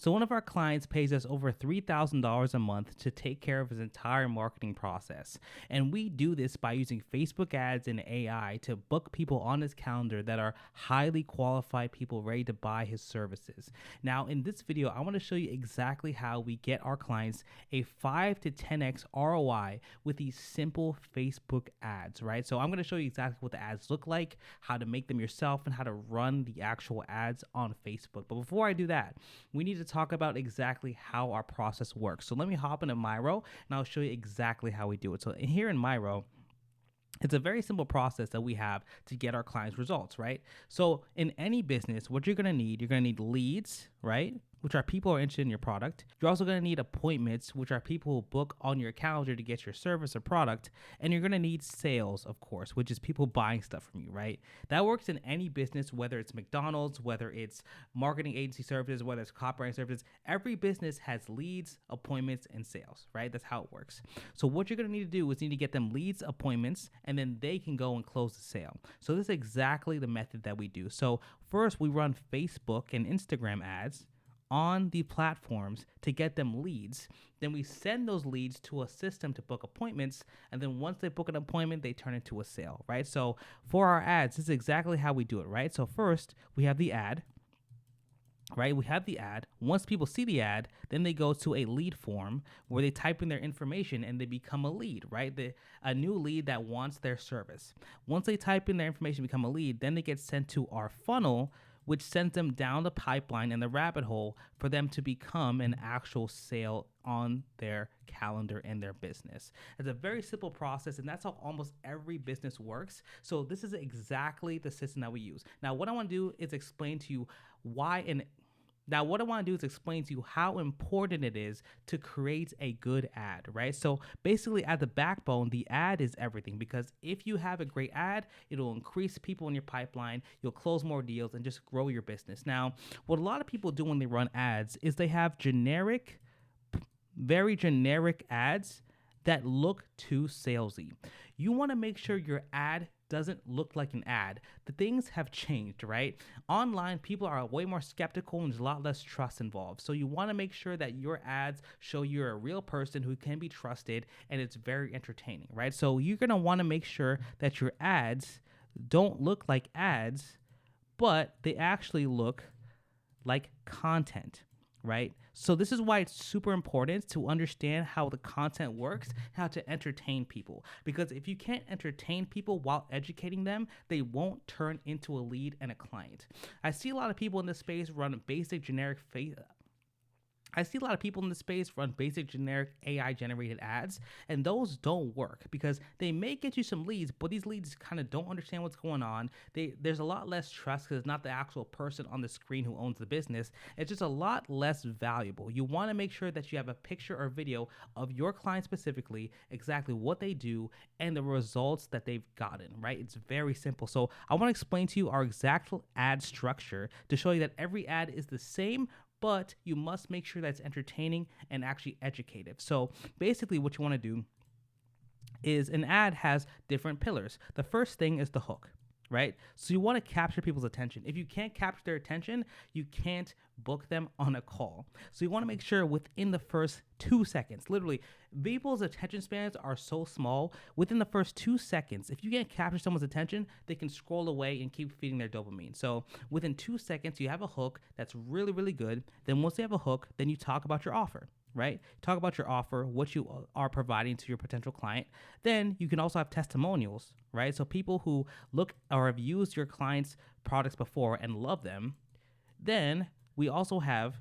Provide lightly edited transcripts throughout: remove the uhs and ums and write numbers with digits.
So one of our clients pays us over $3,000 a month to take care of his entire marketing process. And we do this by using Facebook ads and AI to book people on his calendar that are highly qualified people ready to buy his services. Now, in this video, I want to show you exactly how we get our clients a 5 to 10x ROI with these simple Facebook ads, right? So I'm going to show you exactly what the ads look like, how to make them yourself, and how to run the actual ads on Facebook. But before I do that, we need to talk about exactly how our process works. So let me hop into Miro and I'll show you exactly how we do it. So here in Miro, it's a very simple process that we have to get our clients results, right? So in any business, what you're going to need leads, right? Which are people who are interested in your product. You're also going to need appointments, which are people who book on your calendar to get your service or product. And you're going to need sales, of course, which is people buying stuff from you, right? That works in any business, whether it's McDonald's, whether it's marketing agency services, whether it's copywriting services. Every business has leads, appointments, and sales, right? That's how it works. So what you're going to need to do is you need to get them leads, appointments, and then they can go and close the sale. So this is exactly the method that we do. So first we run Facebook and Instagram ads on the platforms to get them leads. Then we send those leads to a system to book appointments. And then once they book an appointment, they turn into a sale, right? So for our ads, this is exactly how we do it, right? So first we have the ad, right? We have the ad. Once people see the ad, then they go to a lead form where they type in their information and they become a lead, right? A new lead that wants their service. Once they type in their information, become a lead, then they get sent to our funnel, which sends them down the pipeline and the rabbit hole for them to become an actual sale on their calendar and their business. It's a very simple process, and that's how almost every business works. So this is exactly the system that we use. Now, what I want to do is explain to you how important it is to create a good ad, right? So basically at the backbone, the ad is everything, because if you have a great ad, it'll increase people in your pipeline, you'll close more deals and just grow your business. Now, what a lot of people do when they run ads is they have very generic ads that look too salesy. You want to make sure your ad doesn't look like an ad. The things have changed, right? Online, people are way more skeptical and there's a lot less trust involved. So you want to make sure that your ads show you're a real person who can be trusted and it's very entertaining, right? So you're going to want to make sure that your ads don't look like ads, but they actually look like content, right? So this is why it's super important to understand how the content works, how to entertain people. Because if you can't entertain people while educating them, they won't turn into a lead and a client. I see a lot of people in this space run basic generic AI generated ads, and those don't work because they may get you some leads, but these leads kind of don't understand what's going on. There's a lot less trust because it's not the actual person on the screen who owns the business. It's just a lot less valuable. You want to make sure that you have a picture or video of your client specifically, exactly what they do, and the results that they've gotten, right? It's very simple. So I want to explain to you our exact ad structure to show you that every ad is the same, but you must make sure that it's entertaining and actually educative. So basically what you want to do is an ad has different pillars. The first thing is the hook, right? So you want to capture people's attention. If you can't capture their attention, you can't book them on a call. So you want to make sure within the first 2 seconds, literally, people's attention spans are so small. Within the first 2 seconds, if you can't capture someone's attention, they can scroll away and keep feeding their dopamine. So within 2 seconds, you have a hook that's really, really good. Then once you have a hook, then you talk about your offer, right? Talk about your offer, what you are providing to your potential client. Then you can also have testimonials, right? So people who look or have used your client's products before and love them. Then we also have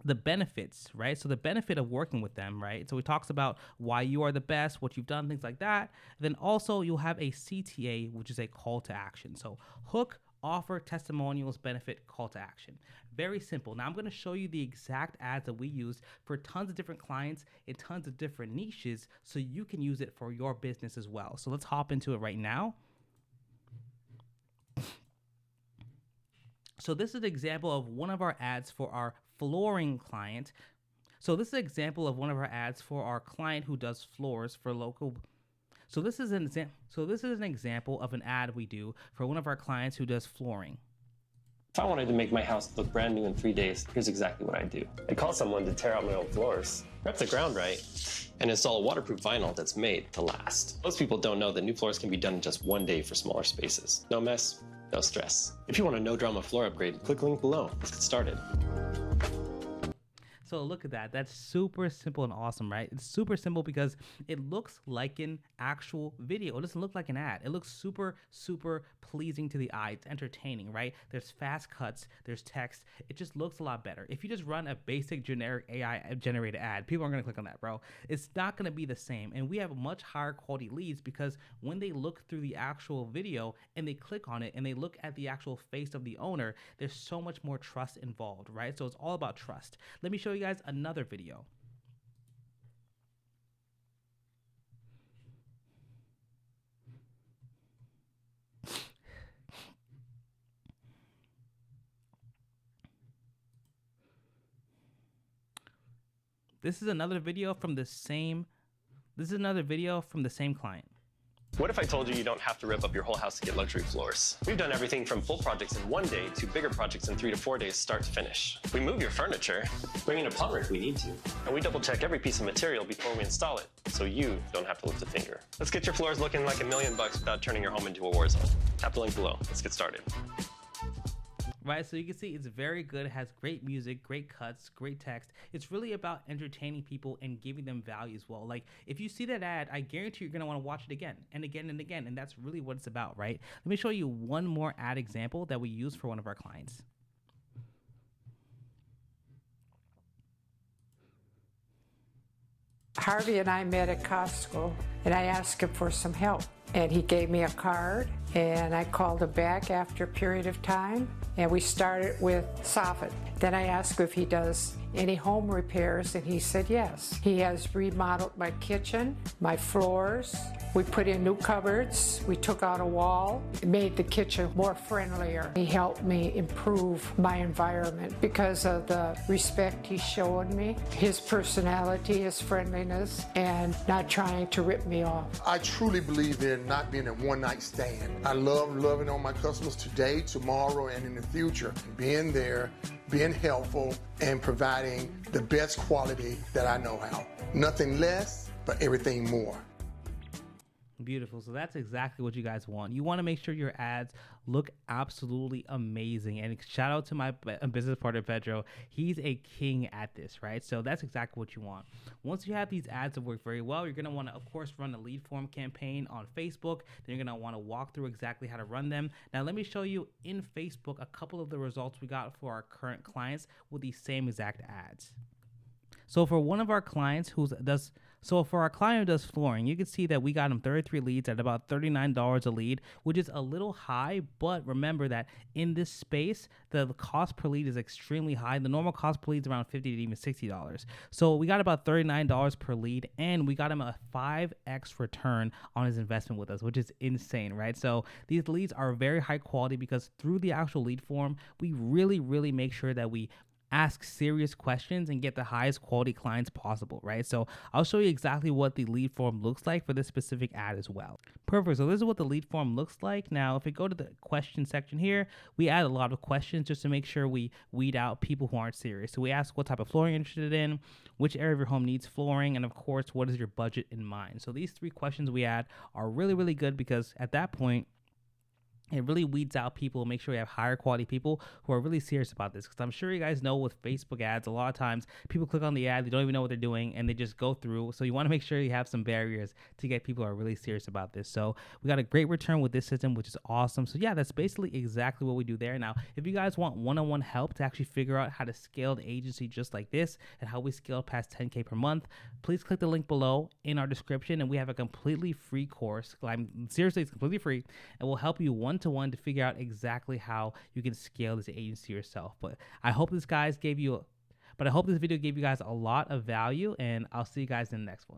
the benefits, right? So the benefit of working with them, right? So he talks about why you are the best, what you've done, things like that. Then also you'll have a CTA, which is a call to action. So hook, offer, testimonials, benefit, call to action. Very simple. Now I'm going to show you the exact ads that we use for tons of different clients in tons of different niches so you can use it for your business as well. So let's hop into it right now. So this is an example of one of our ads for our flooring client. So this is an example of one of our ads for our client who does floors for local. So this is an example of an ad we do for one of our clients who does flooring. If I wanted to make my house look brand new in 3 days, here's exactly what I do. I call someone to tear out my old floors, prep the ground right, and install a waterproof vinyl that's made to last. Most people don't know that new floors can be done in just 1 day for smaller spaces. No mess, no stress. If you want a no-drama floor upgrade, click the link below. Let's get started. So look at that. That's super simple and awesome, right? It's super simple because it looks like an actual video. It doesn't look like an ad. It looks super, super pleasing to the eye. It's entertaining, right? There's fast cuts, there's text. It just looks a lot better. If you just run a basic generic AI generated ad, people aren't gonna click on that, bro. It's not gonna be the same. And we have much higher quality leads because when they look through the actual video and they click on it and they look at the actual face of the owner, there's so much more trust involved, right? So it's all about trust. Let me show you guys another video. This is another video from the same client. What if I told you you don't have to rip up your whole house to get luxury floors? We've done everything from full projects in 1 day to bigger projects in 3 to 4 days start to finish. We move your furniture, bring in a plumber if we need to, and we double check every piece of material before we install it, so you don't have to lift a finger. Let's get your floors looking like $1 million without turning your home into a war zone. Tap the link below. Let's get started. Right, so you can see it's very good. It has great music, great cuts, great text. It's really about entertaining people and giving them value as well. Like, if you see that ad, I guarantee you're gonna want to watch it again and again and again, and that's really what it's about, right? Let me show you one more ad example that we use for one of our clients. Harvey and I met at Costco, and I asked him for some help. And he gave me a card, and I called him back after a period of time, and we started with soffit. Then I asked if he does any home repairs, and he said yes. He has remodeled my kitchen, my floors. We put in new cupboards. We took out a wall. It made the kitchen more friendlier. He helped me improve my environment because of the respect he's showing me, his personality, his friendliness, and not trying to rip me off. I truly believe in not being a one-night stand. I love loving on my customers today, tomorrow, and in the future. Being there, being helpful, and providing the best quality that I know how. Nothing less, but everything more. Beautiful. So that's exactly what you guys want. You want to make sure your ads look absolutely amazing. And shout out to my business partner, Pedro. He's a king at this, right? So that's exactly what you want. Once you have these ads that work very well, you're going to want to, of course, run a lead form campaign on Facebook. Then you're going to want to walk through exactly how to run them. Now, let me show you in Facebook a couple of the results we got for our current clients with these same exact ads. So for one of our clients for our client who does flooring, you can see that we got him 33 leads at about $39 a lead, which is a little high, but remember that in this space, the cost per lead is extremely high. The normal cost per lead is around $50 to even $60. So we got about $39 per lead, and we got him a 5x return on his investment with us, which is insane, right? So these leads are very high quality because through the actual lead form, we really, really make sure that we ask serious questions and get the highest quality clients possible, right? So I'll show you exactly what the lead form looks like for this specific ad as well. Perfect. So this is what the lead form looks like. Now, if we go to the question section here, we add a lot of questions just to make sure we weed out people who aren't serious. So we ask what type of flooring you're interested in, which area of your home needs flooring, and of course, what is your budget in mind? So these 3 questions we add are really, really good because at that point, it really weeds out people and make sure we have higher quality people who are really serious about this. Because I'm sure you guys know with Facebook ads, a lot of times people click on the ad, they don't even know what they're doing, and they just go through. So you want to make sure you have some barriers to get people who are really serious about this. So we got a great return with this system, which is awesome. So yeah, that's basically exactly what we do there. Now, if you guys want one-on-one help to actually figure out how to scale the agency just like this and how we scale past 10K per month, please click the link below in our description, and we have a completely free course. Seriously, it's completely free, and we'll help you one-to-one to figure out exactly how you can scale this agency yourself. But I hope this video gave you guys a lot of value, and I'll see you guys in the next one.